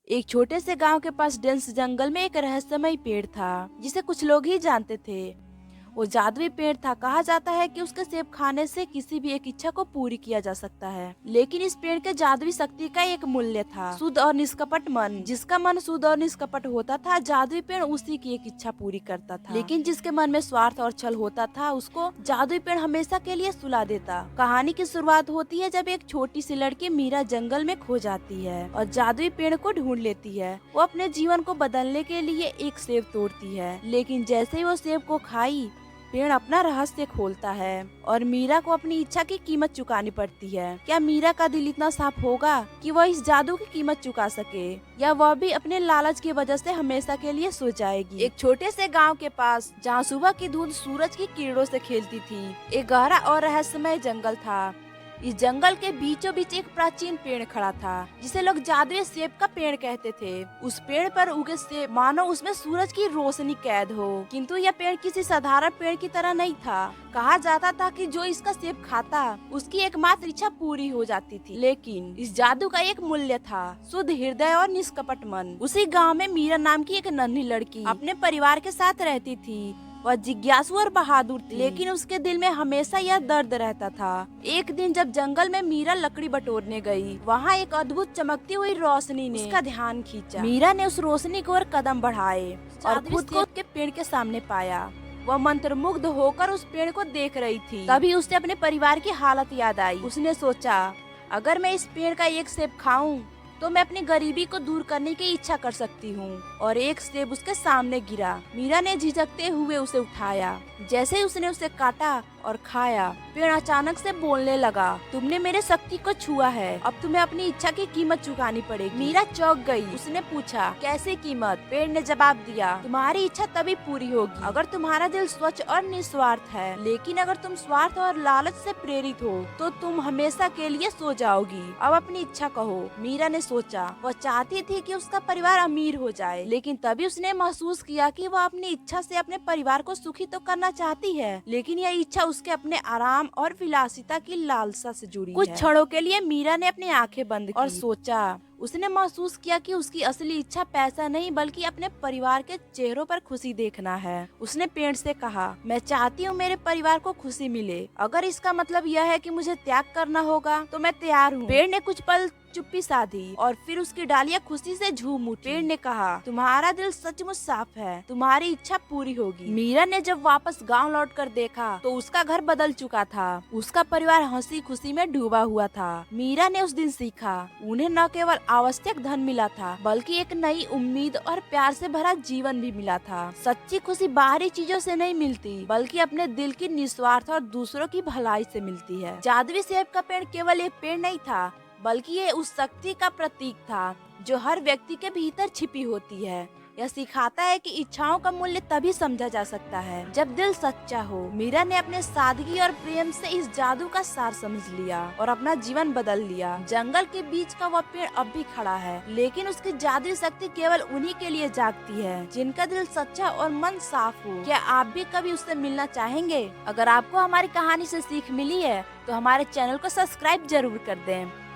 एक छोटे से गांव के पास डेंस जंगल में एक रहस्यमय पेड़ था जिसे कुछ लोग ही जानते थे। वो जादुई पेड़ था। कहा जाता है कि उसके सेब खाने से किसी भी एक इच्छा को पूरी किया जा सकता है। लेकिन इस पेड़ के जादुई शक्ति का एक मूल्य था, शुद्ध और निष्कपट मन। जिसका मन शुद्ध और निष्कपट होता था, जादुई पेड़ उसी की एक इच्छा पूरी करता था। लेकिन जिसके मन में स्वार्थ और छल होता था, उसको जादुई पेड़ हमेशा के लिए सुला देता। कहानी की शुरुआत होती है जब एक छोटी सी लड़की मीरा जंगल में खो जाती है और जादुई पेड़ को ढूंढ लेती है। वो अपने जीवन को बदलने के लिए एक सेब तोड़ती है, लेकिन जैसे ही वो सेब को खाई, पेड़ अपना रहस्य खोलता है और मीरा को अपनी इच्छा की कीमत चुकानी पड़ती है। क्या मीरा का दिल इतना साफ होगा कि वह इस जादू की कीमत चुका सके, या वह भी अपने लालच की वजह से हमेशा के लिए सो जाएगी? एक छोटे से गांव के पास, जहां सुबह की धूप सूरज की किरणों से खेलती थी, एक गहरा और रहस्यमय जंगल था। इस जंगल के बीचों बीच एक प्राचीन पेड़ खड़ा था जिसे लोग जादुई सेब का पेड़ कहते थे। उस पेड़ पर उगे सेब मानो उसमें सूरज की रोशनी कैद हो। किंतु यह पेड़ किसी साधारण पेड़ की तरह नहीं था। कहा जाता था कि जो इसका सेब खाता, उसकी एकमात्र इच्छा पूरी हो जाती थी। लेकिन इस जादू का एक मूल्य था, शुद्ध हृदय और निष्कपट मन। उसी गाँव में मीरा नाम की एक नन्ही लड़की अपने परिवार के साथ रहती थी। वह जिज्ञासु और बहादुर थी, लेकिन उसके दिल में हमेशा यह दर्द रहता था। एक दिन जब जंगल में मीरा लकड़ी बटोरने गई, वहाँ एक अद्भुत चमकती हुई रोशनी ने उसका ध्यान खींचा। मीरा ने उस रोशनी की ओर कदम बढ़ाए और खुद को के पेड़ के सामने पाया। वह मंत्रमुग्ध होकर उस पेड़ को देख रही थी। तभी उसे अपने परिवार की हालत याद आई। उसने सोचा, अगर मैं इस पेड़ का एक सेब खाऊं तो मैं अपनी गरीबी को दूर करने की इच्छा कर सकती हूँ। और एक सेब उसके सामने गिरा। मीरा ने झिझकते हुए उसे उठाया। जैसे ही उसने उसे काटा और खाया, पेड़ अचानक से बोलने लगा, तुमने मेरे शक्ति को छुआ है, अब तुम्हें अपनी इच्छा की कीमत चुकानी पड़ेगी। मीरा चौंक गई। उसने पूछा, कैसी कीमत? पेड़ ने जवाब दिया, तुम्हारी इच्छा तभी पूरी होगी अगर तुम्हारा दिल स्वच्छ और निस्वार्थ है। लेकिन अगर तुम स्वार्थ और लालच से प्रेरित हो तो तुम हमेशा के लिए सो जाओगी। अब अपनी इच्छा कहो। मीरा ने सोचा, वह चाहती थी कि उसका परिवार अमीर हो जाए, लेकिन तभी उसने महसूस किया कि वह अपनी इच्छा से अपने परिवार को सुखी तो करना चाहती है, लेकिन यह इच्छा उसके अपने आराम और विलासिता की लालसा से जुड़ी है। कुछ क्षणों के लिए मीरा ने अपनी आंखें बंद की और सोचा। उसने महसूस किया कि उसकी असली इच्छा पैसा नहीं, बल्कि अपने परिवार के चेहरों पर खुशी देखना है। उसने पेड़ से कहा, मैं चाहती हूँ मेरे परिवार को खुशी मिले। अगर इसका मतलब यह है कि मुझे त्याग करना होगा तो मैं तैयार हूँ। पेड़ ने कुछ पल चुप्पी साधी और फिर उसकी डालियां खुशी से झूम उठी। पेड़ ने कहा, तुम्हारा दिल सचमुच साफ है, तुम्हारी इच्छा पूरी होगी। मीरा ने जब वापस गांव लौटकर देखा तो उसका घर बदल चुका था। उसका परिवार हंसी खुशी में डूबा हुआ था। मीरा ने उस दिन सीखा, उन्हें न केवल आवश्यक धन मिला था, बल्कि एक नई उम्मीद और प्यार से भरा जीवन भी मिला था। सच्ची खुशी बाहरी चीजों से नहीं मिलती, बल्कि अपने दिल की निस्वार्थ और दूसरों की भलाई से मिलती है। जादुई सेब का पेड़ केवल एक पेड़ नहीं था, बल्कि ये उस शक्ति का प्रतीक था जो हर व्यक्ति के भीतर छिपी होती है। यह सिखाता है कि इच्छाओं का मूल्य तभी समझा जा सकता है जब दिल सच्चा हो। मीरा ने अपने सादगी और प्रेम से इस जादू का सार समझ लिया और अपना जीवन बदल लिया। जंगल के बीच का वह पेड़ अब भी खड़ा है, लेकिन उसकी जादुई शक्ति केवल उन्हीं के लिए जागती है जिनका दिल सच्चा और मन साफ हो। क्या आप भी कभी उससे मिलना चाहेंगे? अगर आपको हमारी कहानी से सीख मिली है तो हमारे चैनल को सब्सक्राइब जरूर कर दें।